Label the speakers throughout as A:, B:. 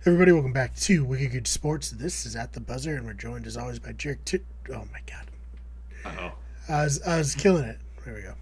A: Everybody, welcome back to Wicked Good Sports. This is At the Buzzer, and we're joined as always by Jerick. Oh my god,
B: Oh,
A: I was killing it. There we go.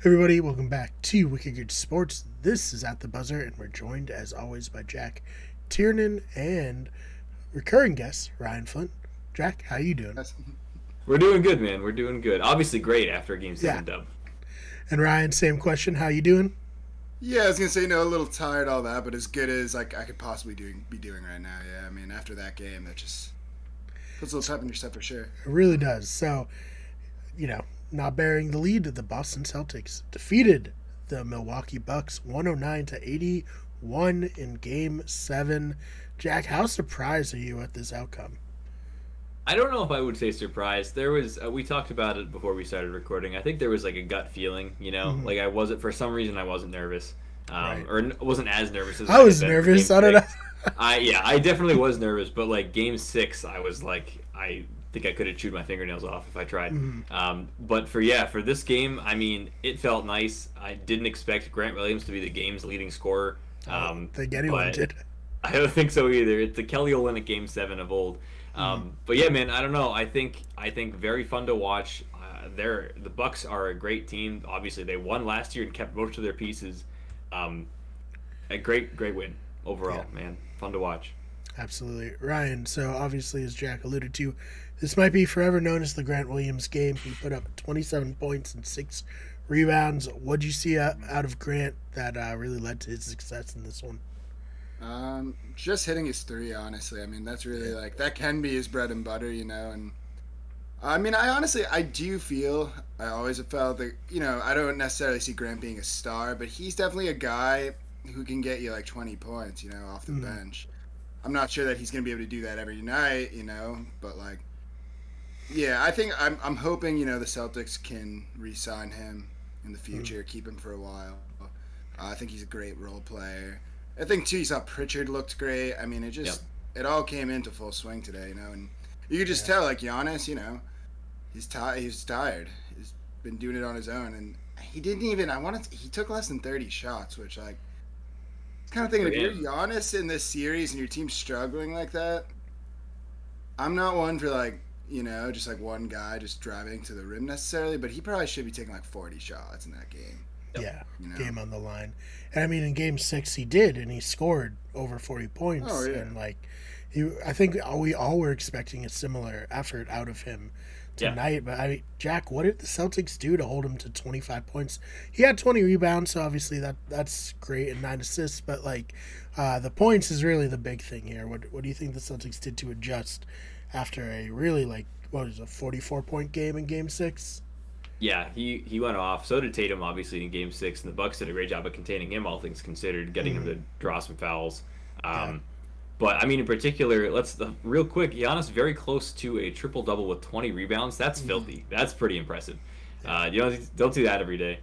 A: Everybody, welcome back to Wicked Good Sports. This is At the Buzzer, and we're joined as always by Jack Tiernan and recurring guest Ryan Flint. Jack, how you doing?
C: That's,
B: we're doing good, man. We're doing good. Obviously, great after a Game
A: Yeah.
B: 7 dub.
A: And Ryan, same question. How you doing?
C: yeah, I was gonna say a little tired, all that, but as good as I could possibly be doing right now. Yeah, I mean, after that game, that just puts a little pep in your step for sure.
A: It really does. So, not bearing the lead, the Boston Celtics defeated the Milwaukee Bucks 109 to 81 in Game 7. Jack, how surprised are you at this outcome?
B: I don't know if I would say surprised. There was we talked about it before we started recording. I think there was like a gut feeling,
A: Mhm.
B: like I wasn't for some reason I wasn't nervous,
A: Right.
B: wasn't as nervous as
A: I
B: I
A: was
B: had been for
A: nervous.
B: Game
A: I don't know.
B: 6. I definitely was nervous, but like Game 6, I was like I think I could have chewed my fingernails off if I tried.
A: Mhm.
B: But for this game, I mean, it felt nice. I didn't expect Grant Williams to be the game's leading scorer.
A: I don't think anyone
B: But
A: did.
B: I don't think so either. It's the Kelly Olynyk Game 7 of old. But yeah, man, I don't know. I think very fun to watch. The Bucks are a great team. Obviously, they won last year and kept most of their pieces. A great win overall, man. Fun to watch.
A: Absolutely. Ryan, so obviously, as Jack alluded to, this might be forever known as the Grant Williams game. He put up 27 points and 6 rebounds. What'd you see out of Grant that really led to his success in this one?
C: Just hitting his three, honestly. I mean, that's really like that can be his bread and butter, And I mean, I do feel I always have felt that I don't necessarily see Grant being a star, but he's definitely a guy who can get you like 20 points, off the bench. I'm not sure that he's gonna be able to do that every night, but like, yeah, I think I'm hoping the Celtics can re-sign him in the future, keep him for a while. I think he's a great role player. I think too, you saw Pritchard looked great. I mean,
B: Yep.
C: it all came into full swing today, and you could just tell like Giannis, he's he's tired. He's been doing it on his own, and he didn't even. He took less than 30 shots, which like, kind of thinking
B: For
C: if you're
B: him.
C: Giannis in this series and your team's struggling like that, I'm not one for like just like one guy just driving to the rim necessarily, but he probably should be taking like 40 shots in that game.
B: Yep.
A: Yeah,
C: You know?
A: game on the line. And I mean, in Game 6, he did, and he scored over 40 points.
C: Oh, yeah.
A: And like, I think we all were expecting a similar effort out of him
B: Yeah.
A: tonight. But Jack, what did the Celtics do to hold him to 25 points? He had 20 rebounds, so obviously that's great, and 9 assists. But like, the points is really the big thing here. What do you think the Celtics did to adjust after a really like what was it, a 44-point game in Game 6?
B: Yeah, he went off. So did Tatum, obviously, in Game 6, and the Bucks did a great job of containing him, all things considered, getting him to draw some fouls.
A: Yeah.
B: But I mean, in particular, real quick. Giannis very close to a triple double with 20 rebounds. That's filthy. That's pretty impressive. You don't do that every day.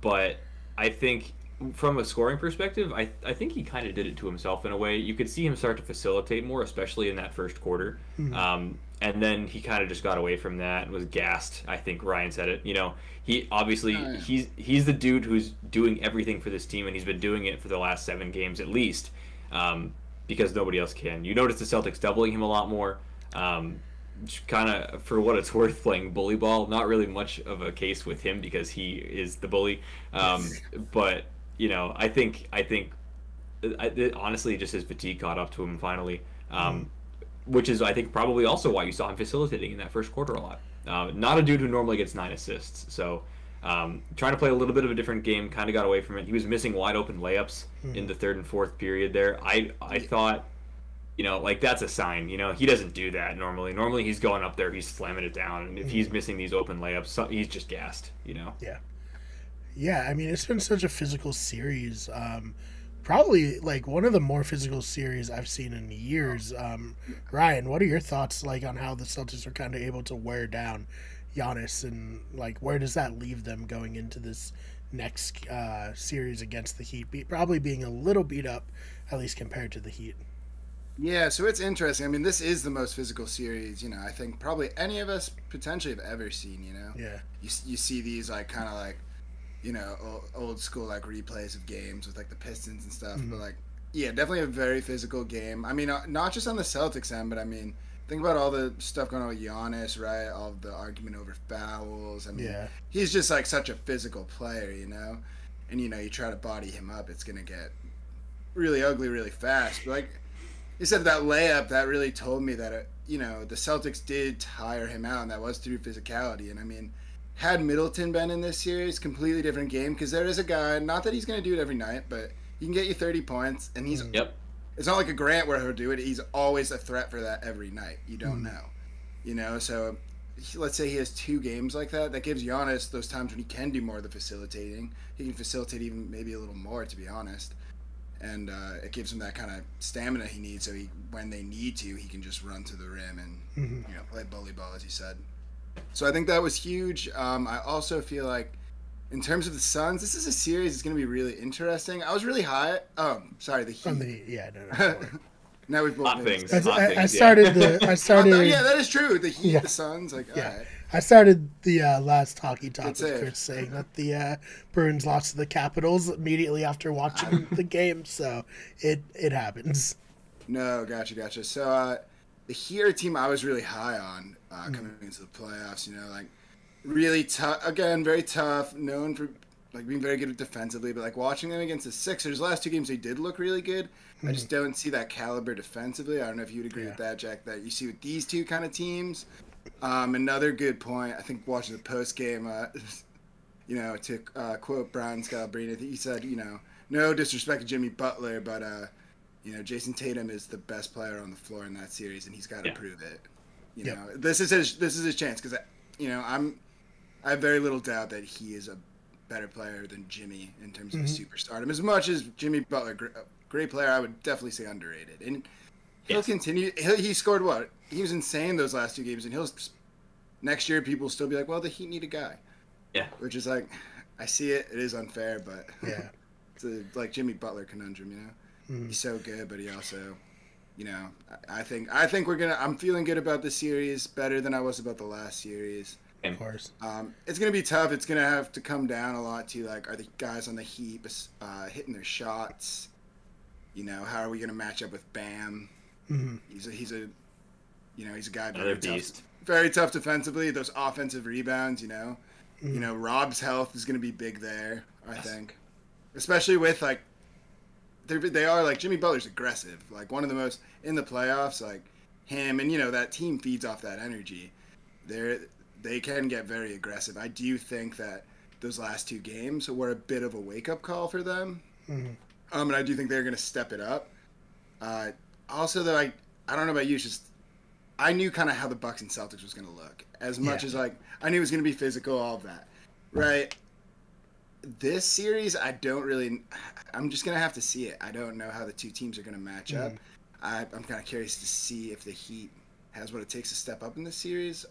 B: But I think from a scoring perspective, I think he kind of did it to himself in a way. You could see him start to facilitate more, especially in that first quarter. And then he kind of just got away from that and was gassed. I think Ryan said it. He obviously
C: Oh, yeah.
B: he's the dude who's doing everything for this team, and he's been doing it for the last 7 games at least. Because nobody else can. You notice the Celtics doubling him a lot more. Kind of, for what it's worth, playing bully ball. Not really much of a case with him because he is the bully. But honestly, just his fatigue caught up to him finally. Which is, I think, probably also why you saw him facilitating in that first quarter a lot. Not a dude who normally gets 9 assists. So trying to play a little bit of a different game, kind of got away from it. He was missing wide open layups in the third and fourth period there. I thought, like that's a sign. He doesn't do that normally. Normally he's going up there, he's slamming it down. And if he's missing these open layups, he's just gassed,
A: Yeah. Yeah, I mean, it's been such a physical series. Probably like one of the more physical series I've seen in years. Ryan, what are your thoughts like on how the Celtics are kind of able to wear down Giannis, and like where does that leave them going into this next series against the Heat? Probably being a little beat up, at least compared to the Heat.
C: Yeah, so it's interesting. I mean, this is the most physical series, I think probably any of us potentially have ever seen.
A: Yeah.
C: You see these like kind of like, old school like replays of games with like the Pistons and stuff, but like Yeah, definitely a very physical game. I mean, not just on the Celtics end, but I mean, think about all the stuff going on with Giannis, right? All of the argument over fouls. I mean,
A: Yeah.
C: he's just like such a physical player, you know? And, you know, you try to body him up, it's going to get really ugly really fast. But like you said, that layup, that really told me that, you know, the Celtics did tire him out, and that was through physicality. And I mean, had Middleton been in this series, completely different game, because there is a guy, not that he's going to do it every night, but he can get you 30 points, and he's
B: Yep.
C: it's not like a Grant where he'll do it. He's always a threat for that every night. You don't know, you know. So let's say he has 2 games like that. That gives Giannis those times when he can do more of the facilitating. He can facilitate even maybe a little more, to be honest. And it gives him that kind of stamina he needs. So when they need to, he can just run to the rim and you know, play bully ball, as you said. So I think that was huge. I also feel like, in terms of the Suns, this is a series that's going to be really interesting. I was really high. Sorry, the Heat.
A: On the no.
C: Now we've both
B: Hot
C: made
B: things.
C: mistakes.
A: I started
C: Yeah, that is true. The Heat,
A: Yeah.
C: the Suns, like,
A: Yeah.
C: all right.
A: I started the last hockey talk
C: Good
A: with
C: save.
A: Chris saying that the Bruins lost to the Capitals immediately after watching the game, so it happens.
C: No, gotcha. So the Heat are a team I was really high on coming into the playoffs. You know, like really tough. Again, very tough. Known for like being very good defensively, but like watching them against the Sixers, last 2 games they did look really good. I just don't see that caliber defensively. I don't know if you'd agree with that, Jack. That you see with these 2 kind of teams. Another good point. I think watching the post game, you know, to quote Brian Scalabrine, I think he said, you know, no disrespect to Jimmy Butler, but you know, Jason Tatum is the best player on the floor in that series, and he's got to prove it. You know, this is his chance, because you know I have very little doubt that he is a better player than Jimmy in terms of superstardom. As much as Jimmy Butler, great player, I would definitely say underrated. And he'll continue. He scored what? He was insane those last 2 games, and next year people will still be like, well, the Heat need a guy.
B: Yeah.
C: Which is like, I see it. It is unfair, but
A: Yeah.
C: it's like Jimmy Butler conundrum, you know. He's so good, but he also, you know, I think I'm feeling good about the series, better than I was about the last series.
A: Of course.
C: It's gonna be tough. It's gonna have to come down a lot to like, are the guys on the Heat hitting their shots? You know, how are we gonna match up with Bam? He's a you know, he's a guy very tough defensively. Those offensive rebounds, you know, Rob's health is gonna be big there. I think, especially with like. They are like Jimmy Butler's aggressive, like one of the most in the playoffs. Like him, and you know that team feeds off that energy. They can get very aggressive. I do think that those last 2 games were a bit of a wake up call for them, and I do think they're going to step it up. Also, though, I don't know about you, it's just I knew kind of how the Bucks and Celtics was going to look. As much as like I knew it was going to be physical, all of that, right? This series, I'm just going to have to see it. I don't know how the 2 teams are going to match up. I'm kind of curious to see if the Heat has what it takes to step up in this series.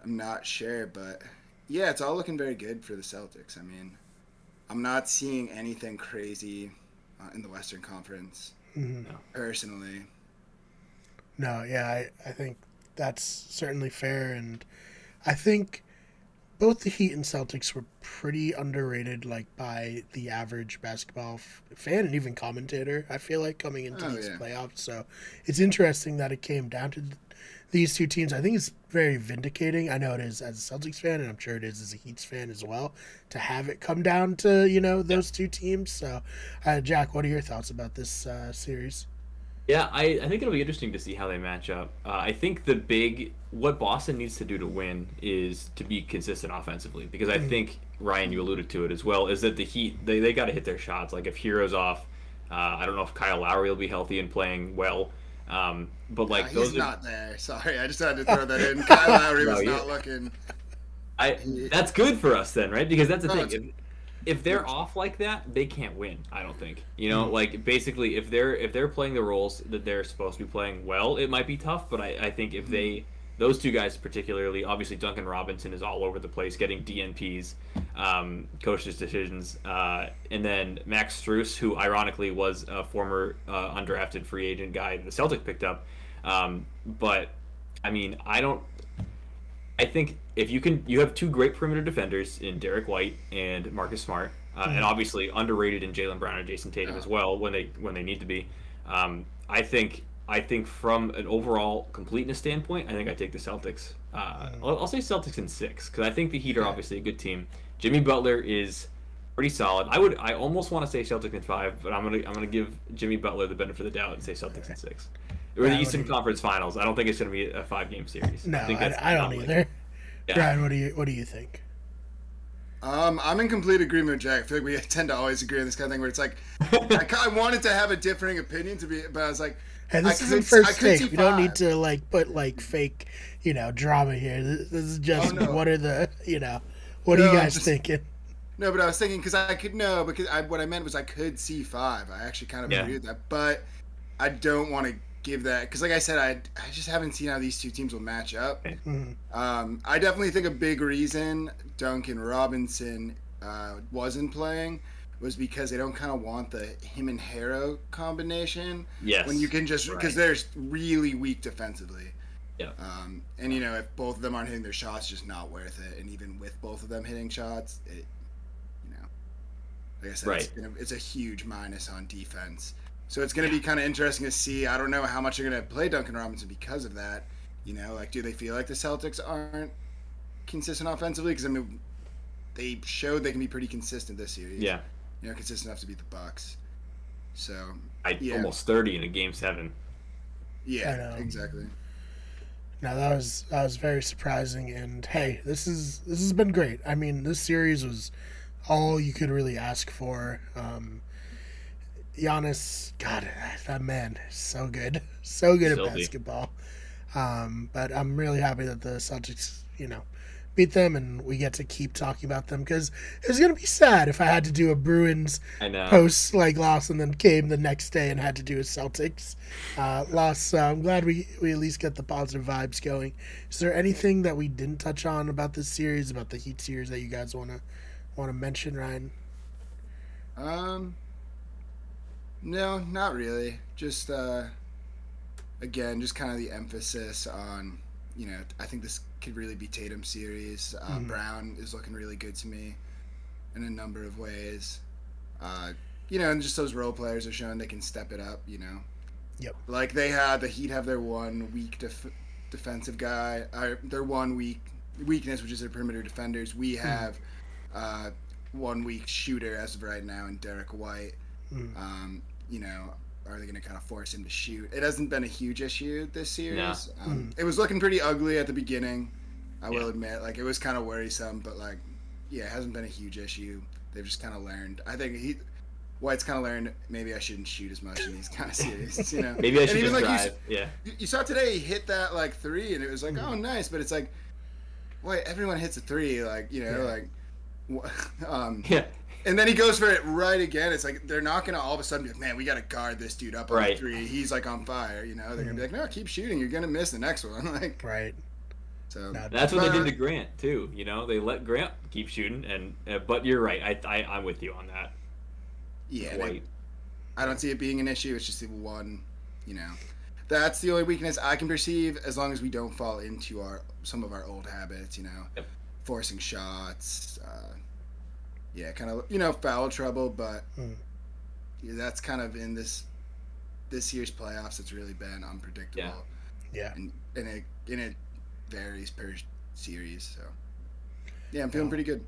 C: I'm not sure, but yeah, it's all looking very good for the Celtics. I mean, I'm not seeing anything crazy in the Western Conference, personally.
A: No, yeah, I think that's certainly fair, and I think both the Heat and Celtics were pretty underrated, like by the average basketball fan and even commentator. I feel like coming into these playoffs, so it's interesting that it came down to these 2 teams. I think it's very vindicating. I know it is as a Celtics fan, and I'm sure it is as a Heats fan as well, to have it come down to, you know, those 2 teams. So, Jack, what are your thoughts about this series?
B: Yeah, I think it'll be interesting to see how they match up. I think what Boston needs to do to win is to be consistent offensively, because I think, Ryan, you alluded to it as well, is that the Heat, they got to hit their shots. Like if Hero's off, I don't know if Kyle Lowry will be healthy and playing well. But like
C: he's not there. Sorry, I just had to throw that in. Kyle Lowry was not looking.
B: That's good for us then, right? Because that's the thing. If they're off like that, they can't win. I don't think. You know, like basically, if they're playing the roles that they're supposed to be playing well, it might be tough. But I think if those 2 guys particularly, obviously Duncan Robinson is all over the place, getting DNPs, coaches' decisions, and then Max Strus, who ironically was a former undrafted free agent guy the Celtics picked up. But I mean, I think if you have 2 great perimeter defenders in Derek White and Marcus Smart, and obviously underrated in Jaylen Brown and Jason Tatum as well when they need to be. I think from an overall completeness standpoint, I think I take the Celtics. I'll say Celtics in 6 because I think the Heat are obviously a good team. Jimmy Butler is pretty solid. I almost want to say Celtics in 5, but I'm gonna give Jimmy Butler the benefit of the doubt and say Celtics in 6. Or the Eastern Conference Finals. I don't think it's gonna be a 5-game series.
A: No, I don't either. Yeah. Brian, what do you think?
C: I'm in complete agreement with Jack. I feel like we tend to always agree on this kind of thing where it's like I wanted to have a differing opinion but I was like,
A: hey, this isn't first take. We don't need to put fake, drama here. This is just what are the, what are you guys thinking?
C: No, but I was thinking because what I meant was I could see 5. I actually kind of agree with that, but I don't want to give that because, like I said, I just haven't seen how these two teams will match up. I definitely think a big reason Duncan Robinson wasn't playing was because they don't kind of want the him and Harrow combination.
B: Yes.
C: When you can just because they're really weak defensively.
B: Yeah.
C: And if both of them aren't hitting their shots, just not worth it. And even with both of them hitting shots, it, like I said, it's a huge minus on defense. So it's going to be kind of interesting to see. I don't know how much they're going to play Duncan Robinson because of that. Do they feel like the Celtics aren't consistent offensively? Because they showed they can be pretty consistent this series.
B: Yeah.
C: Consistent enough to beat the Bucks. So
B: almost 30 in a Game 7.
C: Yeah, exactly.
A: No, that was very surprising. And hey, this has been great. I mean, this series was all you could really ask for. Giannis, God, that man is so good at basketball. But I'm really happy that the Celtics, beat them, and we get to keep talking about them because it was gonna be sad if I had to do a Bruins post loss and then came the next day and had to do a Celtics loss. So I'm glad we at least get the positive vibes going. Is there anything that we didn't touch on about this series, about the Heat series, that you guys want to mention, Ryan?
C: No, not really. Just again, just kind of the emphasis on, I think this could really be Tatum's series. Brown is looking really good to me in a number of ways. And just those role players are showing they can step it up,
A: Yep.
C: Like the Heat have their one weak defensive guy, their one weakness, which is their perimeter defenders. We have 1 weak shooter as of right now in Derek White. Are they going to kind of force him to shoot? It hasn't been a huge issue this series. No. It was looking pretty ugly at the beginning, I will admit. It was kind of worrisome, but it hasn't been a huge issue. They've just kind of learned. I think White's kind of learned maybe I shouldn't shoot as much in these kind of series.
B: Maybe I should just drive.
C: You saw today he hit that 3, and it was oh nice, but it's wait, everyone hits a 3, And then he goes for it right again. It's they're not going to all of a sudden be man, we got to guard this dude up on 3. He's on fire, They're going to be no, keep shooting. You're going to miss the next one.
A: Right.
B: So that's what they did to Grant too. They let Grant keep shooting, and but you're right. I'm with you on that.
C: Yeah. I don't see it being an issue. It's just the one, That's the only weakness I can perceive as long as we don't fall into some of our old habits, forcing shots, kind of, foul trouble, but that's kind of in this year's playoffs. It's really been unpredictable.
A: Yeah.
C: And it varies per series. So, I'm feeling pretty good.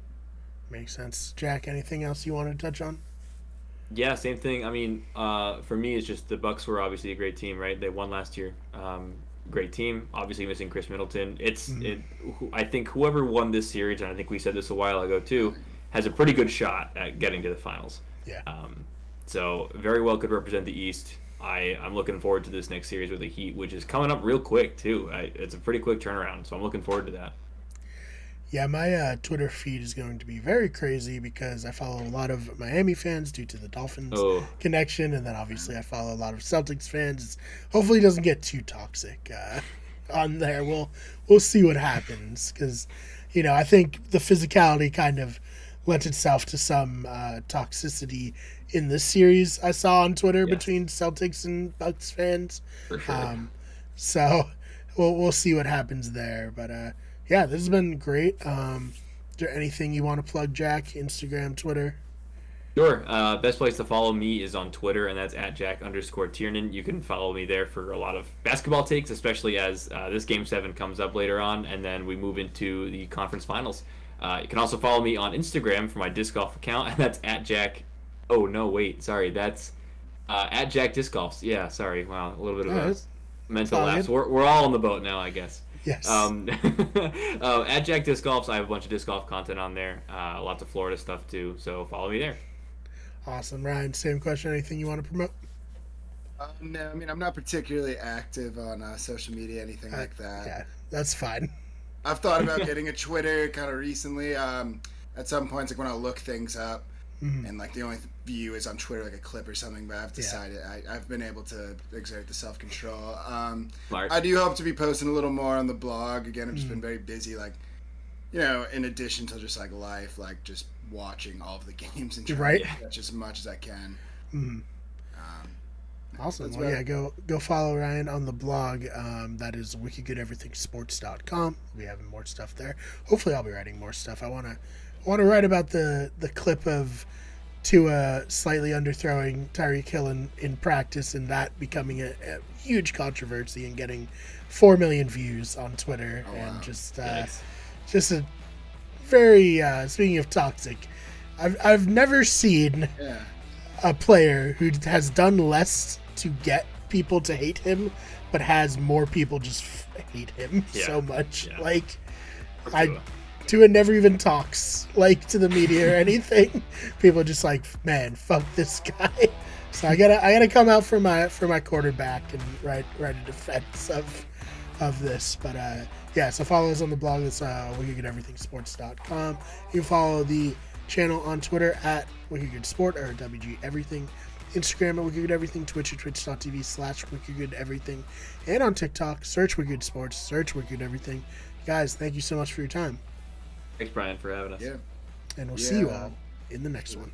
A: Makes sense. Jack, anything else you want to touch on?
B: Yeah, same thing. I mean, for me, it's just the Bucks were obviously a great team, right? They won last year. Great team. Obviously missing Chris Middleton. I think whoever won this series, and I think we said this a while ago too, has a pretty good shot at getting to the finals.
A: Yeah.
B: So very well could represent the East. I'm looking forward to this next series with the Heat, which is coming up real quick too. It's a pretty quick turnaround, so I'm looking forward to that.
A: Yeah, my Twitter feed is going to be very crazy because I follow a lot of Miami fans due to the Dolphins connection, and then obviously I follow a lot of Celtics fans. Hopefully it doesn't get too toxic on there. We'll see what happens because, I think the physicality kind of lent itself to some toxicity in this series I saw on Twitter between Celtics and Bucks fans.
B: For sure.
A: So we'll see what happens there. But this has been great. Is there anything you want to plug, Jack? Instagram, Twitter?
B: Sure. Best place to follow me is on Twitter, and that's at Jack_Tiernan. You can follow me there for a lot of basketball takes, especially as this Game 7 comes up later on, and then we move into the conference finals. You can also follow me on Instagram for my disc golf account, and that's at Jack. Oh, no, wait. Sorry. That's at Jack Disc Golfs. Yeah, sorry. Wow. A little bit of a mental lapse. We're all on the boat now, I guess.
A: Yes.
B: At Jack Disc Golfs, I have a bunch of disc golf content on there. Lots of Florida stuff, too. So follow me there.
A: Awesome. Ryan, same question. Anything you want to promote?
C: No, I mean, I'm not particularly active on social media, anything like that.
A: Yeah, that's fine.
C: I've thought about getting a Twitter kind of recently. At some points, like when I look things up, and like the only view is on Twitter, like a clip or something. But I've decided I've been able to exert the self-control. I do hope to be posting a little more on the blog. Again, I've just been very busy, like, you know, in addition to just like life, like just watching all of the games and trying to catch as much as I can.
A: Awesome. Well, yeah, go follow Ryan on the blog. That is wikigoodeverythingsports.com. We'll be having more stuff there. Hopefully, I'll be writing more stuff. I want to write about the clip of Tua slightly underthrowing Tyreek Hill in practice, and that becoming a huge controversy and getting 4 million views on Twitter.
C: Oh,
A: and
C: wow.
A: just a very speaking of toxic, I've never seen a player who has done less to get people to hate him, but has more people just hate him so much.
B: Yeah.
A: Like, Tua never even talks like to the media or anything. People are just like, man, fuck this guy. So I gotta come out for my quarterback and write a defense of this. But so follow us on the blog. It's wikigoodeverythingsports.com. You can follow the channel on Twitter at WikiGoodSport or WG Everything. Instagram at WikiGoodEverything, Twitch at twitch.tv/WikiGoodEverything, and on TikTok, search WikiGood Sports, search WikiGoodEverything. Guys, thank you so much for your time.
B: Thanks, Brian, for having us.
C: Yeah.
A: And we'll see you all in the next one.